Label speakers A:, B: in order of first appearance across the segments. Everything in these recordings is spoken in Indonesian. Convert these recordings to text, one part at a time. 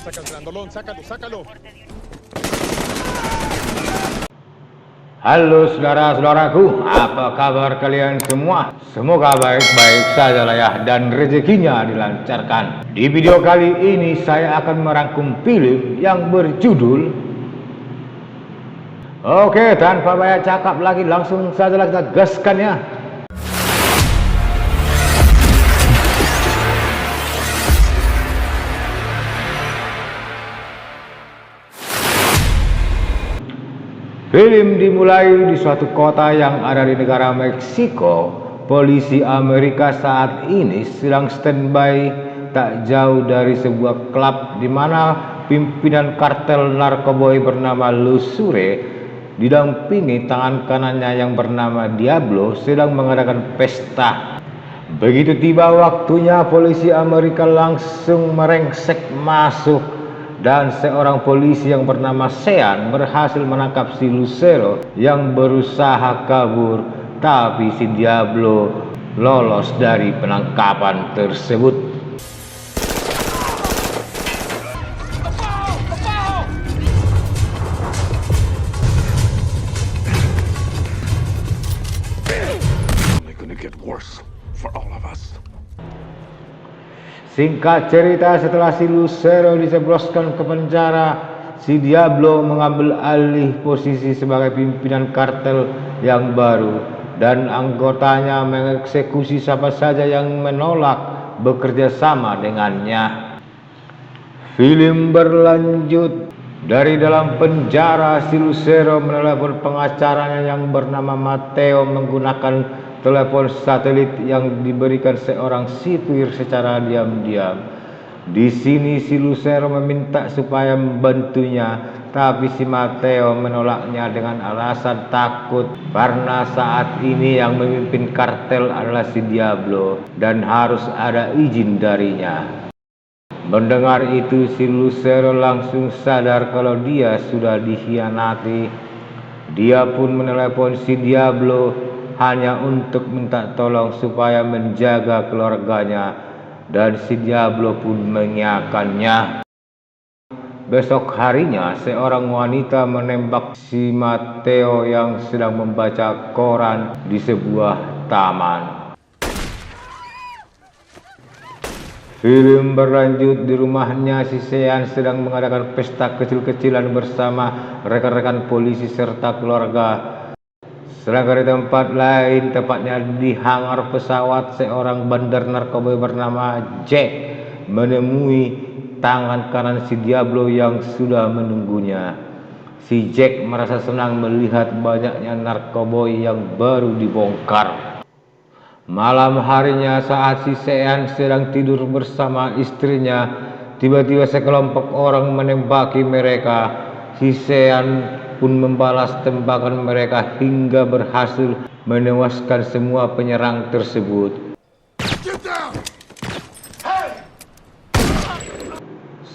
A: Saca el grandolón, sácalo, sácalo.
B: Halo saudara-saudaraku, apa kabar kalian semua? Semoga baik-baik saja lah ya, dan rezekinya dilancarkan. Di video kali ini saya akan merangkum film yang berjudul Oke, tanpa banyak cakap lagi, langsung saja kita gaskan ya. Film dimulai di suatu kota yang ada di negara Meksiko. Polisi Amerika saat ini sedang standby tak jauh dari sebuah klub di mana pimpinan kartel narkoboy bernama Lusure didampingi tangan kanannya yang bernama Diablo sedang mengadakan pesta. Begitu tiba waktunya, polisi Amerika langsung merengsek masuk dan seorang polisi yang bernama Sean berhasil menangkap si Lucero yang berusaha kabur, tapi si Diablo lolos dari penangkapan tersebut.
A: Only gonna get worse for all of us.
B: Singkat cerita, setelah si Lucero dijebloskan ke penjara, si Diablo mengambil alih posisi sebagai pimpinan kartel yang baru dan anggotanya mengeksekusi siapa saja yang menolak bekerja sama dengannya. Film berlanjut. Dari dalam penjara, si Lucero menelepon pengacaranya yang bernama Mateo menggunakan telepon satelit yang diberikan seorang sipir secara diam-diam. Di sini si Lucero meminta supaya membantunya, tapi si Mateo menolaknya dengan alasan takut karena saat ini yang memimpin kartel adalah si Diablo dan harus ada izin darinya. Mendengar itu, si Lucero langsung sadar kalau dia sudah dikhianati. Dia pun menelepon si Diablo hanya untuk minta tolong supaya menjaga keluarganya, dan si Diablo pun mengiyakannya. Besok harinya, seorang wanita menembak si Mateo yang sedang membaca koran di sebuah taman. Film berlanjut. Di rumahnya, si Sean sedang mengadakan pesta kecil-kecilan bersama rekan-rekan polisi serta keluarga. Sedangkan di tempat lain, tepatnya di hangar pesawat, seorang bandar narkoba bernama Jack menemui tangan kanan si Diablo yang sudah menunggunya. Si Jack merasa senang melihat banyaknya narkoboy yang baru dibongkar. Malam harinya, saat si Sean sedang tidur bersama istrinya, tiba-tiba sekelompok orang menembaki mereka. Si Sean pun membalas tembakan mereka hingga berhasil menewaskan semua penyerang tersebut.
A: Get down!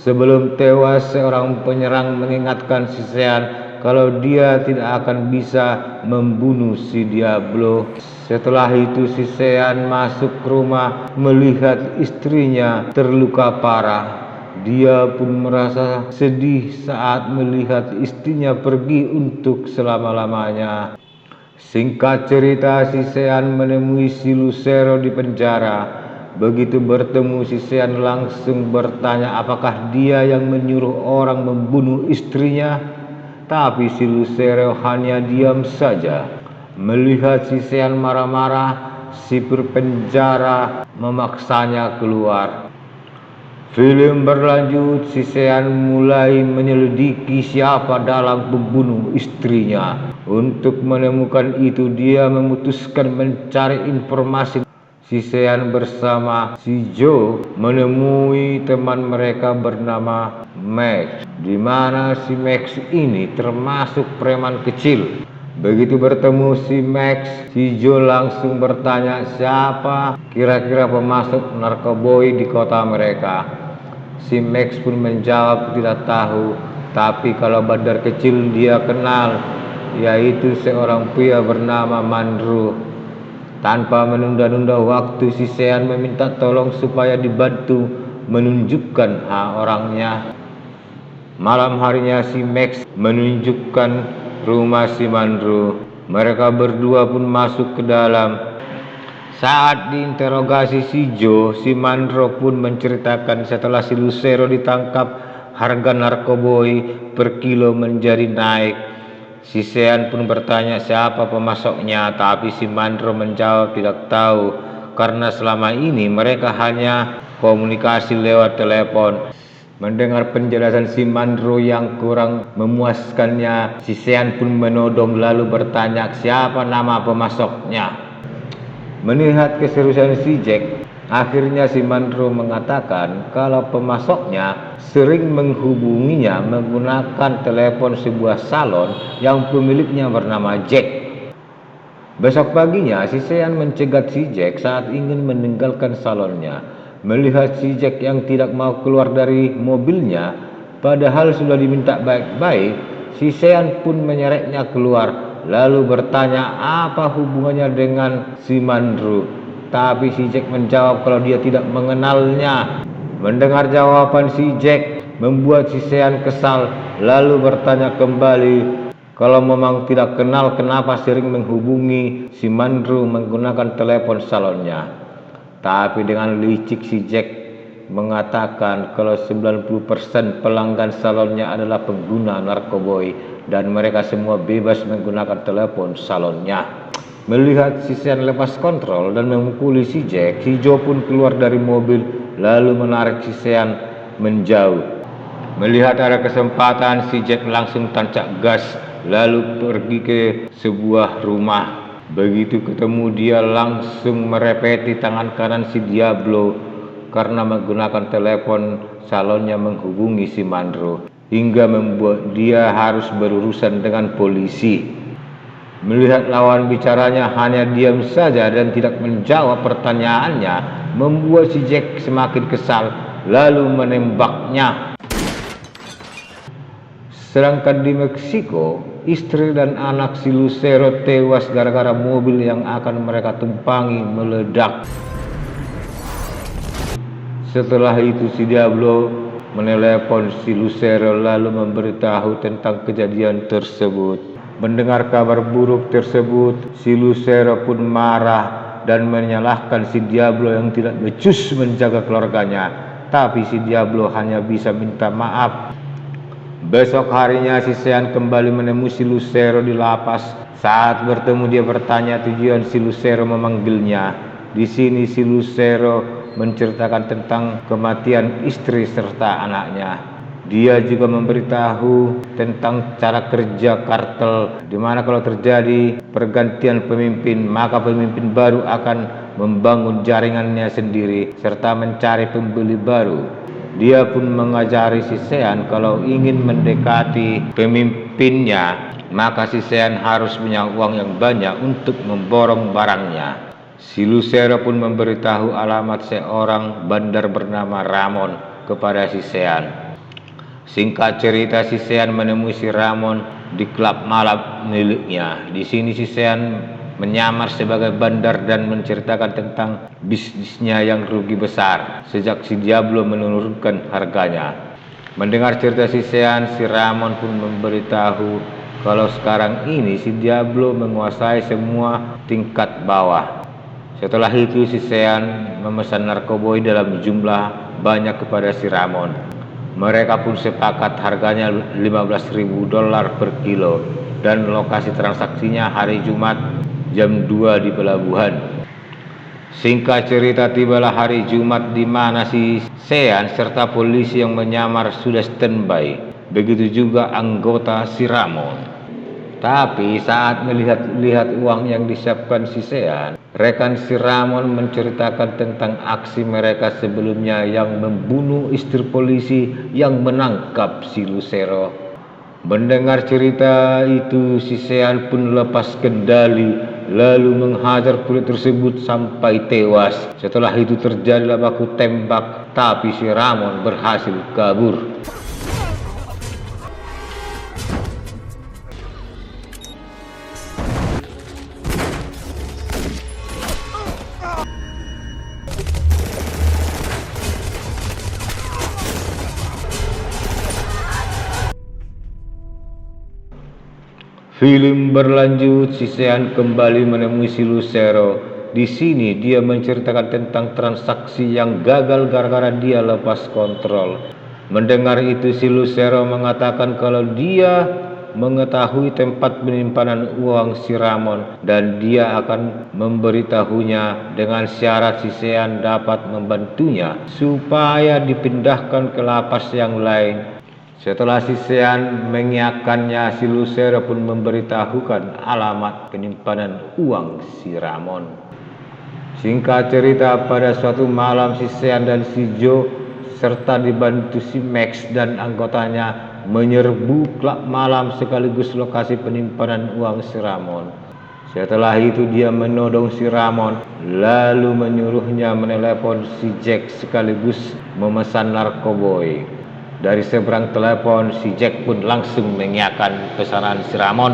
B: Sebelum tewas, seorang penyerang mengingatkan si Sean kalau dia tidak akan bisa membunuh si Diablo. Setelah itu, si Sean masuk ke rumah melihat istrinya terluka parah. Dia pun merasa sedih saat melihat istrinya pergi untuk selama-lamanya. Singkat cerita, si Sean menemui si Lucero di penjara. Begitu bertemu, si Sean langsung bertanya apakah dia yang menyuruh orang membunuh istrinya. Tapi si Lucero hanya diam saja. Melihat si Sean marah-marah, sipir penjara memaksanya keluar. Film berlanjut. Si Sean mulai menyelidiki siapa dalang pembunuh istrinya. Untuk menemukan itu, dia memutuskan mencari informasi. Si Sean bersama si Joe menemui teman mereka bernama Max, di mana si Max ini termasuk preman kecil. Begitu bertemu si Max, si Joe langsung bertanya siapa kira-kira pemasok narkoboy di kota mereka. Si Max pun menjawab tidak tahu, tapi kalau bandar kecil dia kenal, yaitu seorang pria bernama Mandro. Tanpa menunda-nunda waktu, si Sean meminta tolong supaya dibantu menunjukkan orangnya. Malam harinya si Max menunjukkan rumah si Mandro. Mereka berdua pun masuk ke dalam. Saat diinterogasi si Joe, si Mandro pun menceritakan setelah si Lucero ditangkap, harga narkoboy per kilo menjadi naik. Si Sean pun bertanya siapa pemasoknya, tapi si Mandro menjawab tidak tahu karena selama ini mereka hanya komunikasi lewat telepon. Mendengar penjelasan si Mandro yang kurang memuaskannya, si Sean pun menodong lalu bertanya siapa nama pemasoknya. Melihat keseriusan si Jack, akhirnya si Mandro mengatakan kalau pemasoknya sering menghubunginya menggunakan telepon sebuah salon yang pemiliknya bernama Jack. Besok paginya si Sean mencegat si Jack saat ingin meninggalkan salonnya. Melihat si Jack yang tidak mau keluar dari mobilnya, padahal sudah diminta baik-baik, si Sean pun menyeretnya keluar. Lalu bertanya apa hubungannya dengan si Mandro. Tapi si Jack menjawab kalau dia tidak mengenalnya. Mendengar jawaban si Jack membuat si Sean kesal, lalu bertanya kembali kalau memang tidak kenal kenapa sering menghubungi si Mandro menggunakan telepon salonnya. Tapi dengan licik si Jack mengatakan kalau 90% pelanggan salonnya adalah pengguna narkoboy dan mereka semua bebas menggunakan telepon salonnya. Melihat si Sean lepas kontrol dan memukuli si Jack, si Joe pun keluar dari mobil lalu menarik si Sean menjauh. Melihat ada kesempatan, si Jack langsung tancap gas lalu pergi ke sebuah rumah. Begitu ketemu dia langsung merepeti tangan kanan si Diablo karena menggunakan telepon salonnya menghubungi si Mandro, hingga membuat dia harus berurusan dengan polisi. Melihat lawan bicaranya hanya diam saja dan tidak menjawab pertanyaannya, membuat si Jack semakin kesal lalu menembaknya. Sedangkan di Meksiko, istri dan anak si Lucero tewas gara-gara mobil yang akan mereka tumpangi meledak. Setelah itu si Diablo menelepon si Lucero lalu memberitahu tentang kejadian tersebut. Mendengar kabar buruk tersebut, si Lucero pun marah dan menyalahkan si Diablo yang tidak becus menjaga keluarganya. Tapi si Diablo hanya bisa minta maaf. Besok harinya si Sean kembali menemui si Lucero di lapas. Saat bertemu dia bertanya tujuan si Lucero memanggilnya. Di sini si Lucero menceritakan tentang kematian istri serta anaknya. Dia juga memberitahu tentang cara kerja kartel, di mana kalau terjadi pergantian pemimpin, maka pemimpin baru akan membangun jaringannya sendiri serta mencari pembeli baru. Dia pun mengajari si Sean kalau ingin mendekati pemimpinnya, maka si Sean harus punya uang yang banyak untuk memborong barangnya. Si Lucero pun memberitahu alamat seorang bandar bernama Ramon kepada si Sean. Singkat cerita, si Sean menemui si Ramon di klub malam miliknya. Di sini si Sean menyamar sebagai bandar dan menceritakan tentang bisnisnya yang rugi besar sejak si Diablo menurunkan harganya. Mendengar cerita si Sean, si Ramon pun memberitahu kalau sekarang ini si Diablo menguasai semua tingkat bawah. Setelah itu si Sean memesan narkoboy dalam jumlah banyak kepada si Ramon. Mereka pun sepakat harganya $15.000 per kilo dan lokasi transaksinya hari Jumat jam 2 di pelabuhan. Singkat cerita, tibalah hari Jumat di mana si Sean serta polisi yang menyamar sudah standby. Begitu juga anggota si Ramon. Tapi saat melihat uang yang disiapkan si Sean, rekan si Ramon menceritakan tentang aksi mereka sebelumnya yang membunuh istri polisi yang menangkap si Lucero. Mendengar cerita itu, si Sean pun lepas kendali lalu menghajar kulit tersebut sampai tewas. Setelah itu terjadilah baku tembak, tapi si Ramon berhasil kabur. Film berlanjut, si Sean kembali menemui si Lucero. Di sini dia menceritakan tentang transaksi yang gagal gara-gara dia lepas kontrol. Mendengar itu, si Lucero mengatakan kalau dia mengetahui tempat penyimpanan uang si Ramon dan dia akan memberitahunya dengan syarat si Sean dapat membantunya supaya dipindahkan ke lapas yang lain. Setelah si Sean mengiyakannya, si Lucero pun memberitahukan alamat penyimpanan uang si Ramon. Singkat cerita, pada suatu malam si Sean dan si Joe serta dibantu si Max dan anggotanya menyerbu klub malam sekaligus lokasi penyimpanan uang si Ramon. Setelah itu dia menodong si Ramon lalu menyuruhnya menelepon si Jack sekaligus memesan narkoboy. Dari seberang telepon, si Jack pun langsung mengiyakan pesanan si Ramon.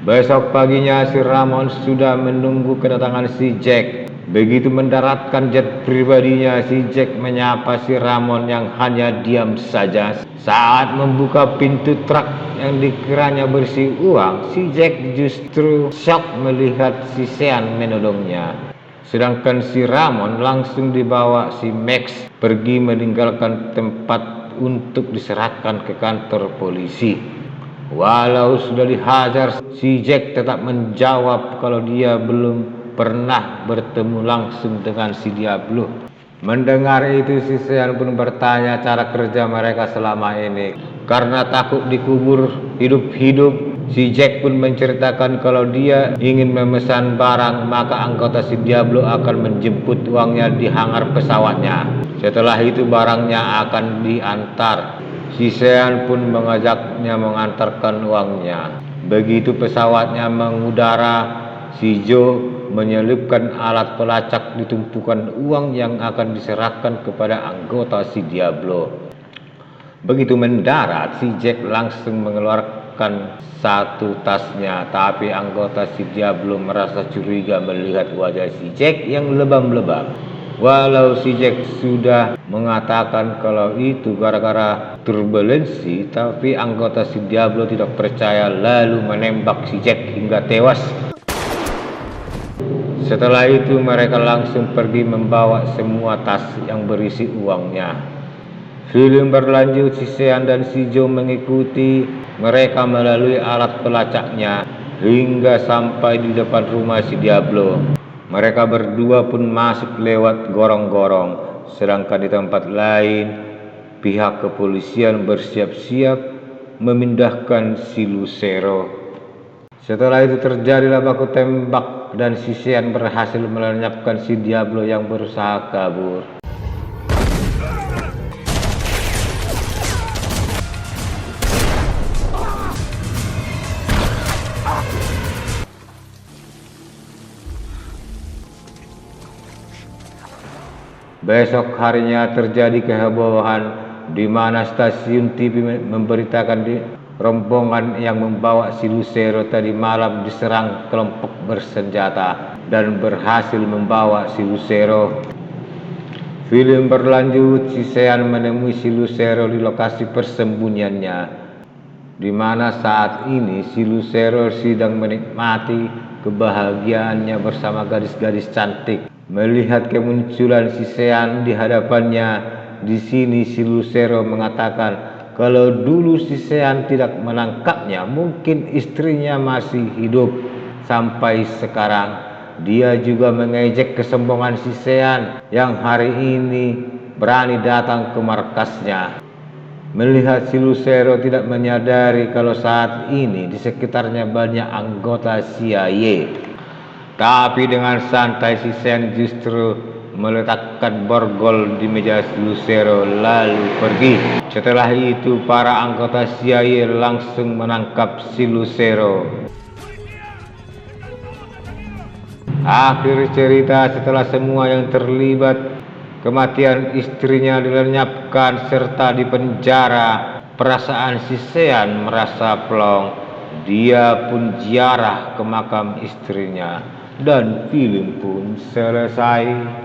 B: Besok paginya si Ramon sudah menunggu kedatangan si Jack. Begitu mendaratkan jet pribadinya, si Jack menyapa si Ramon yang hanya diam saja. Saat membuka pintu truk yang dikiranya berisi uang, si Jack justru shock melihat si Sean menodongnya. Sedangkan si Ramon langsung dibawa si Max pergi meninggalkan tempat untuk diserahkan ke kantor polisi. Walau sudah dihajar, si Jack tetap menjawab kalau dia belum pernah bertemu langsung dengan si Diablo. Mendengar itu, si Sean pun bertanya cara kerja mereka selama ini. Karena takut dikubur hidup-hidup, si Jack pun menceritakan kalau dia ingin memesan barang, maka anggota si Diablo akan menjemput uangnya di hangar pesawatnya. Setelah itu barangnya akan diantar. Si Sean pun mengajaknya mengantarkan uangnya. Begitu pesawatnya mengudara, si Joe menyelipkan alat pelacak di tumpukan uang yang akan diserahkan kepada anggota si Diablo. Begitu mendarat, si Jack langsung mengeluarkan satu tasnya, tapi anggota si Diablo merasa curiga melihat wajah si Jack yang lebam-lebam. Walau si Jack sudah mengatakan kalau itu gara-gara turbulensi, tapi anggota si Diablo tidak percaya lalu menembak si Jack hingga tewas. Setelah itu mereka langsung pergi membawa semua tas yang berisi uangnya. Film berlanjut, si Sean dan si Joe mengikuti mereka melalui alat pelacaknya hingga sampai di depan rumah si Diablo. Mereka berdua pun masuk lewat gorong-gorong, sedangkan di tempat lain pihak kepolisian bersiap-siap memindahkan si Lucero. Setelah itu terjadilah baku tembak dan si Sean berhasil melenyapkan si Diablo yang berusaha kabur. Besok harinya terjadi kehebohan di mana stasiun TV memberitakan di rombongan yang membawa si Lucero tadi malam diserang kelompok bersenjata dan berhasil membawa si Lucero. Film berlanjut, si Sean menemui si Lucero di lokasi persembunyiannya, di mana saat ini si Lucero sedang menikmati kebahagiaannya bersama gadis-gadis cantik. Melihat kemunculan si Sean di hadapannya, di sini si Lucero mengatakan kalau dulu si Sean tidak menangkapnya, mungkin istrinya masih hidup sampai sekarang. Dia juga mengejek kesombongan si Sean yang hari ini berani datang ke markasnya. Melihat si Lucero tidak menyadari kalau saat ini di sekitarnya banyak anggota CIA. Tapi dengan santai si Sean justru meletakkan borgol di meja Lucero lalu pergi. Setelah itu para anggota CIA langsung menangkap si Lucero. Akhir cerita, setelah semua yang terlibat kematian istrinya dilenyapkan serta dipenjara, perasaan si Sean merasa plong. Dia pun ziarah ke makam istrinya dan film pun selesai.